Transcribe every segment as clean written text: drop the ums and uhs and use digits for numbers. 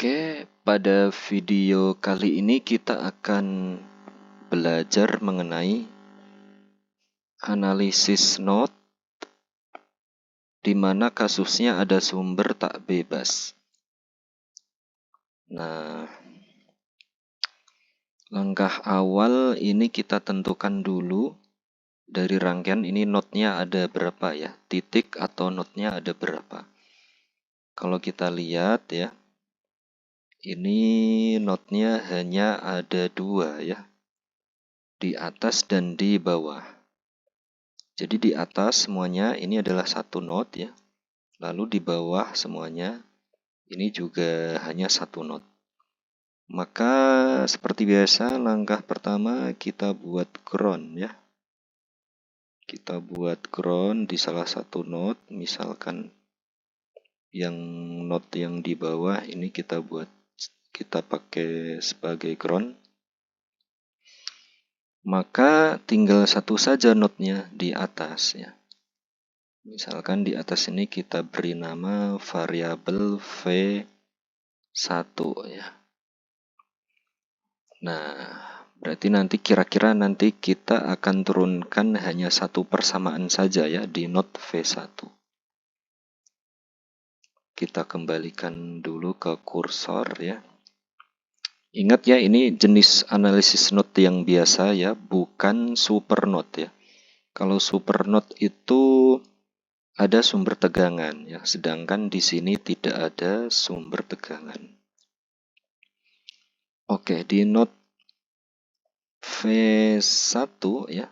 Oke, pada video kali ini kita akan belajar mengenai analisis not di mana kasusnya ada sumber tak bebas. Nah, langkah awal ini kita tentukan dulu dari rangkaian ini notnya ada berapa ya, titik atau notnya ada berapa. Kalau kita lihat ya, ini notnya hanya ada 2 ya, di atas dan di bawah. Jadi di atas semuanya ini adalah satu not ya, lalu di bawah semuanya ini juga hanya satu not. Maka seperti biasa langkah pertama kita buat ground ya. Kita buat ground di salah satu not, misalkan yang not yang di bawah ini kita pakai sebagai ground. Maka tinggal satu saja notnya di atas ya. Misalkan di atas ini kita beri nama variabel V1 ya. Nah, berarti nanti kira-kira nanti kita akan turunkan hanya satu persamaan saja ya di not V1. Kita kembalikan dulu ke kursor ya. Ingat ya, ini jenis analisis not yang biasa ya, bukan super not ya. Kalau super not itu ada sumber tegangan ya, sedangkan di sini tidak ada sumber tegangan. Oke, di not V1 ya,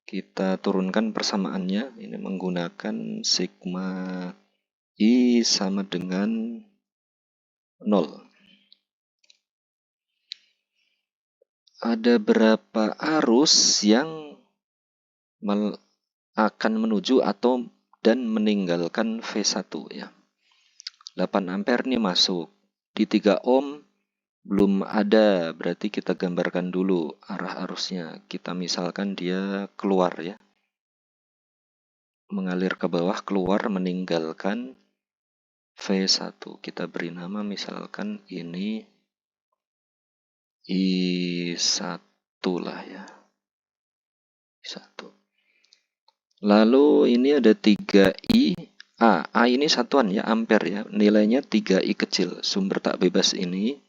kita turunkan persamaannya. Ini menggunakan sigma I sama dengan 0. Ada berapa arus yang akan menuju atau dan meninggalkan V1 ya. 8 ampere nih masuk. Di 3 ohm belum ada, berarti kita gambarkan dulu arah arusnya. Kita misalkan dia keluar ya. Mengalir ke bawah, keluar, meninggalkan V1. Kita beri nama misalkan ini I1 lah ya. I1. Lalu ini ada 3I. A ini satuan ya, ampere ya. Nilainya 3I kecil. Sumber tak bebas ini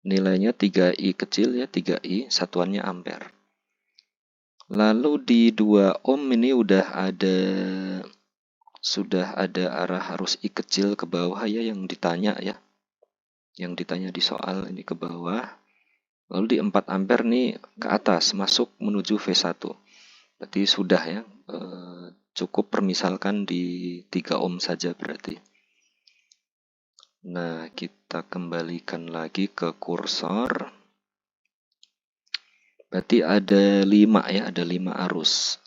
nilainya 3I kecil ya, 3I, satuannya ampere. Lalu di 2 ohm ini sudah ada arah arus I kecil ke bawah ya yang ditanya ya. Yang ditanya di soal ini ke bawah. Lalu di 4 ampere nih ke atas, masuk menuju V1. Berarti sudah ya, cukup permisalkan di 3 ohm saja berarti. Nah, kita kembalikan lagi ke kursor. Berarti ada 5 ya, ada 5 arus.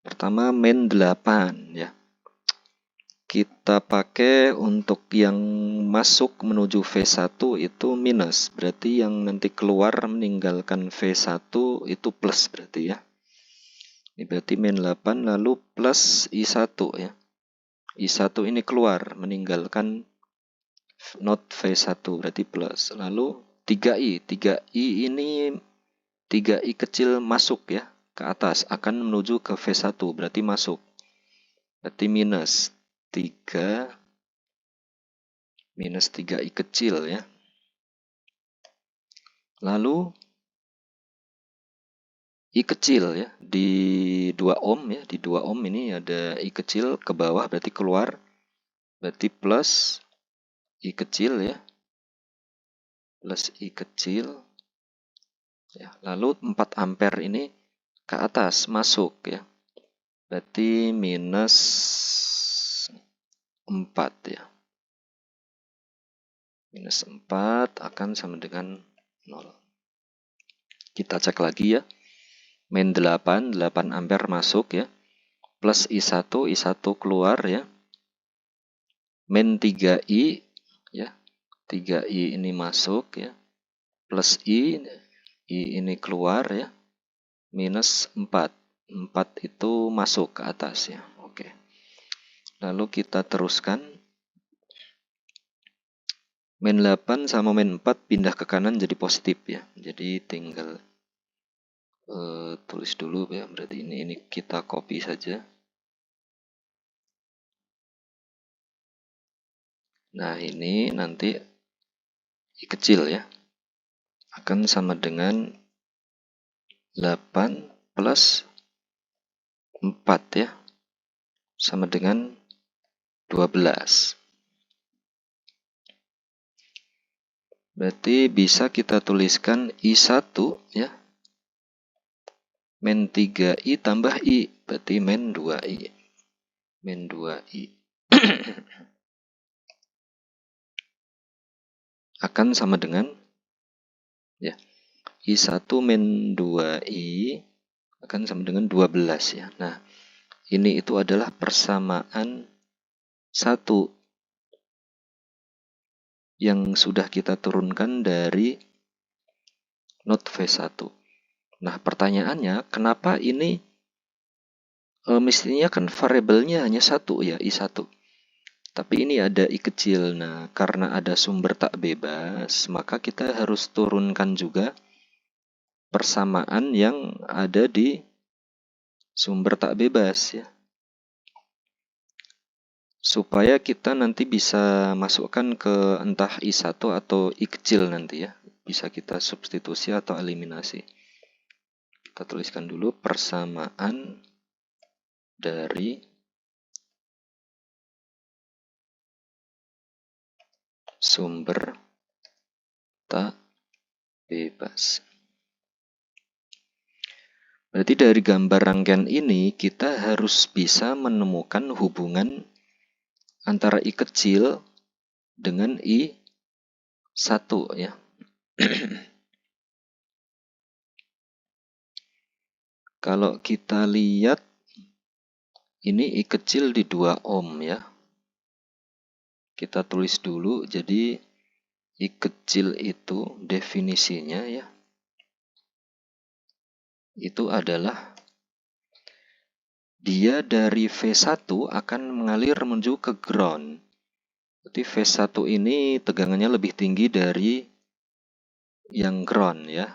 Pertama main 8 ya. Kita pakai untuk yang masuk menuju V1 itu minus. Berarti yang nanti keluar meninggalkan V1 itu plus berarti ya. Ini berarti main 8 lalu plus I1 ya. I1 ini keluar meninggalkan not V1 berarti plus. Lalu 3I. 3I ini 3I kecil masuk ya ke atas akan menuju ke V1 berarti masuk. Berarti minus 3I kecil ya. Lalu I kecil ya di 2 ohm ya, di 2 ohm ini ada I kecil ke bawah berarti keluar. Berarti plus I kecil ya. Plus I kecil. Ya, lalu 4 ampere ini ke atas masuk ya. Berarti minus 4 ya. Minus 4 akan sama dengan 0. Kita cek lagi ya. Main 8 ampere masuk ya. Plus I1 keluar ya. Main 3I ya. 3I ini masuk ya. Plus I ini keluar ya. Minus 4. 4 itu masuk ke atas ya. Oke. Lalu kita teruskan. Min 8 sama min 4 pindah ke kanan jadi positif ya. Jadi tinggal tulis dulu ya. Berarti ini kita copy saja. Nah, ini nanti I kecil ya. Akan sama dengan 8 plus 4 ya. Sama dengan 12. Berarti bisa kita tuliskan I1 ya. Min 3I tambah I. Berarti min 2I. Min 2I. Akan sama dengan ya. I1 min 2I akan sama dengan 12 ya. Nah, ini itu adalah persamaan 1 yang sudah kita turunkan dari node V1. Nah, pertanyaannya, kenapa ini mestinya kan variabelnya hanya 1 ya, I1. Tapi ini ada I kecil. Nah, karena ada sumber tak bebas, maka kita harus turunkan juga persamaan yang ada di sumber tak bebas ya. Supaya kita nanti bisa masukkan ke entah I1 atau I kecil nanti ya. Bisa kita substitusi atau eliminasi. Kita tuliskan dulu persamaan dari sumber tak bebas. Berarti dari gambar rangkaian ini kita harus bisa menemukan hubungan antara I kecil dengan I1 ya. Kalau kita lihat ini I kecil di 2 ohm ya. Kita tulis dulu, jadi I kecil itu definisinya ya. Itu adalah dia dari V1 akan mengalir menuju ke ground. Berarti V1 ini tegangannya lebih tinggi dari yang ground ya.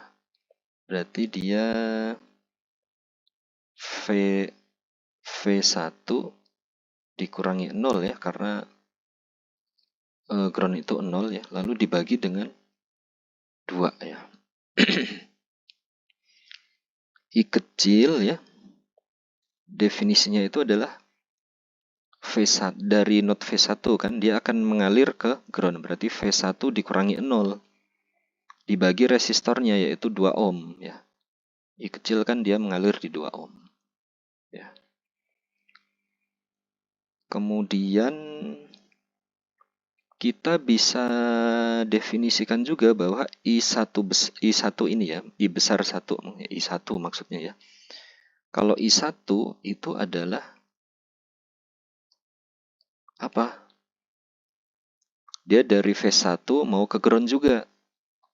Berarti dia V1 dikurangi 0 ya, karena ground itu 0 ya, lalu dibagi dengan 2 ya. I kecil ya, definisinya itu adalah V1 dari node V1 kan, dia akan mengalir ke ground, berarti V1 dikurangi 0 dibagi resistornya yaitu 2 ohm ya. I kecil kan dia mengalir di 2 ohm ya. Kemudian kita bisa definisikan juga bahwa I1 ini ya, I besar 1, I1 maksudnya ya. Kalau I1 itu adalah apa? Dia dari V1 mau ke ground juga,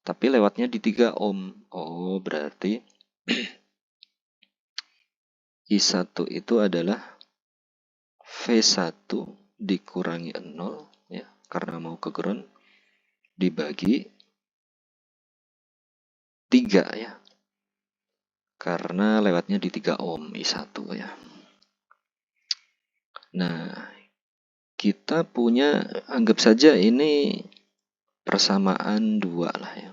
tapi lewatnya di 3 ohm. Oh, berarti I1 itu adalah V1 dikurangi 0 ya, karena mau ke ground, dibagi 3 ya. Karena lewatnya di 3 ohm I1 ya. Nah, kita punya, anggap saja ini persamaan 2 lah ya.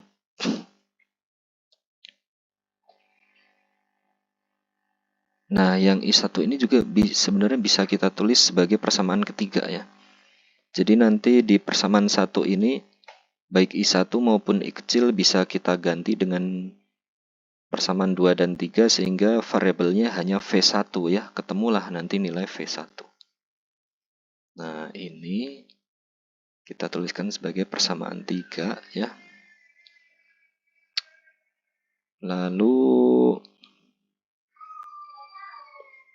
Nah, yang I1 ini juga sebenarnya bisa kita tulis sebagai persamaan ketiga ya. Jadi nanti di persamaan 1 ini, baik I1 maupun I kecil bisa kita ganti dengan persamaan 2 dan 3 sehingga variabelnya hanya V1 ya. Ketemulah nanti nilai V1. Nah, ini kita tuliskan sebagai persamaan 3 ya. Lalu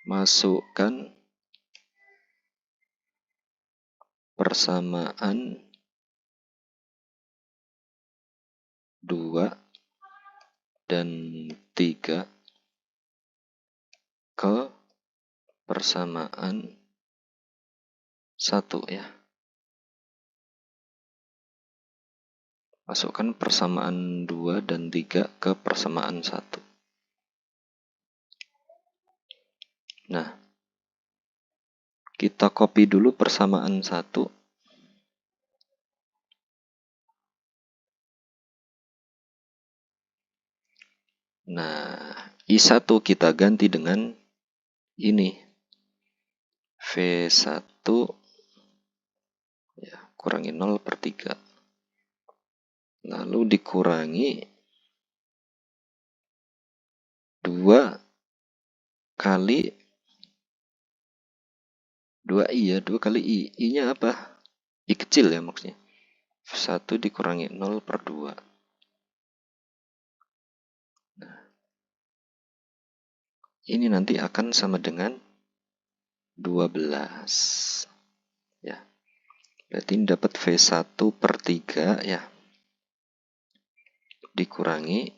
masukkan persamaan 2 dan 3 ke persamaan 1 ya. Masukkan persamaan 2 dan 3 ke persamaan 1. Nah, kita copy dulu persamaan 1. Nah, I1 kita ganti dengan ini. V1 ya, kurangi 0/3. Lalu dikurangi 2 kali 2i ya, 2 kali i. I-nya apa? I kecil ya maksudnya. 1 dikurangi 0/2. Nah, ini nanti akan sama dengan 12. Ya. Berarti ini dapat V1/3 ya. Dikurangi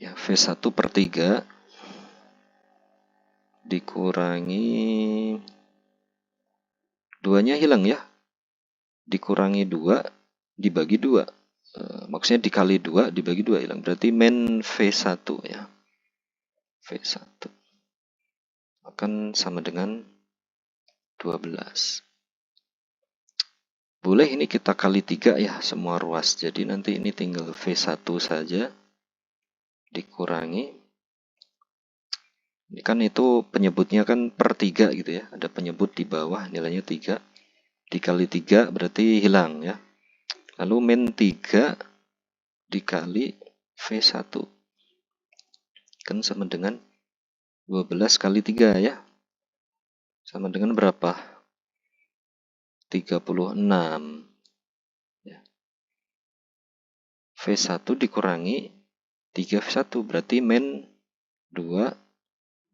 ya, V1/3 dikurangi 2-nya hilang ya. Dikurangi 2 dibagi 2. Maksudnya dikali 2 dibagi 2 hilang. Berarti min V1 ya. V1 akan sama dengan 12. Boleh ini kita kali 3 ya, semua ruas. Jadi nanti ini tinggal V1 saja dikurangi. Ini kan itu penyebutnya kan per 3 gitu ya. Ada penyebut di bawah nilainya 3. Dikali 3 berarti hilang ya. Lalu min 3 dikali V1 kan sama dengan 12 kali 3 ya. Sama dengan berapa? 36 ya. V1 dikurangi 3V1 berarti min 2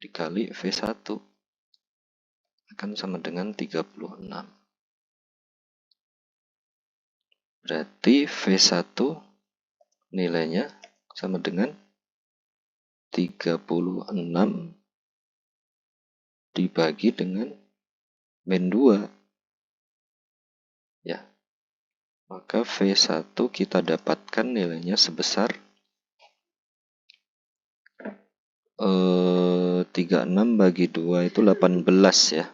dikali V1 akan sama dengan 36. Berarti V1 nilainya sama dengan 36 dibagi dengan min 2. Ya. Maka V1 kita dapatkan nilainya sebesar 36 bagi 2 itu 18 ya.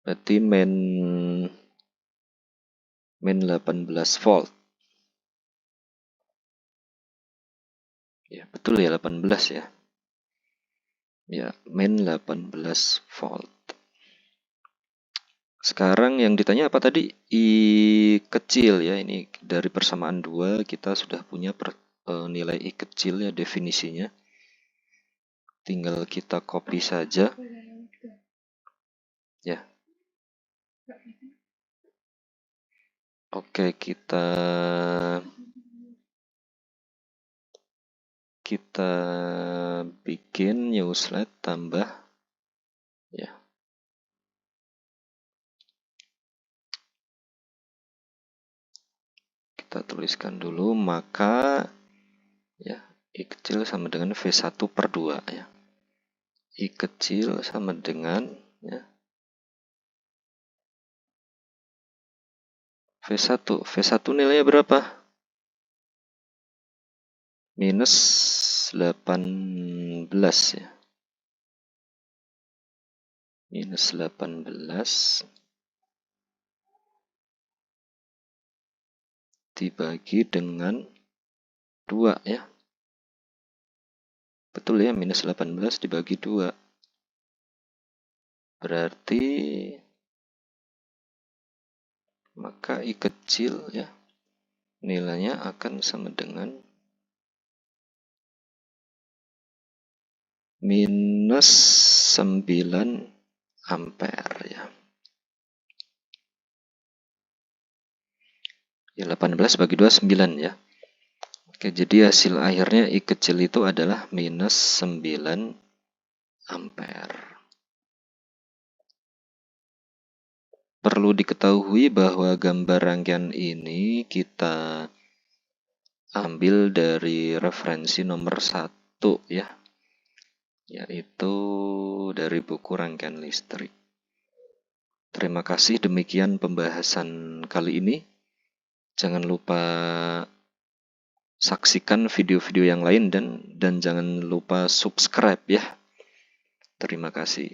Berarti min 18 volt. Ya, betul ya 18 ya. Ya, min 18 volt. Sekarang yang ditanya apa tadi? I kecil ya, ini dari persamaan 2 kita sudah punya nilai I kecil ya definisinya. Tinggal kita copy saja. Ya. Oke, kita bikin new slide tambah ya. Kita tuliskan dulu, maka ya I kecil sama dengan V1/2 ya. I kecil sama dengan ya, V1 nilainya berapa? Minus 18 ya. Minus 18 dibagi dengan 2 ya. Betul ya, minus 18 dibagi 2. Berarti maka I kecil ya nilainya akan sama dengan minus 9 ampere ya. Ya 18 bagi 2 9 ya. Oke, jadi hasil akhirnya I kecil itu adalah minus 9 ampere. Perlu diketahui bahwa gambar rangkaian ini kita ambil dari referensi nomor 1 ya, yaitu dari buku rangkaian listrik. Terima kasih, demikian pembahasan kali ini. Jangan lupa saksikan video-video yang lain dan jangan lupa subscribe ya. Terima kasih.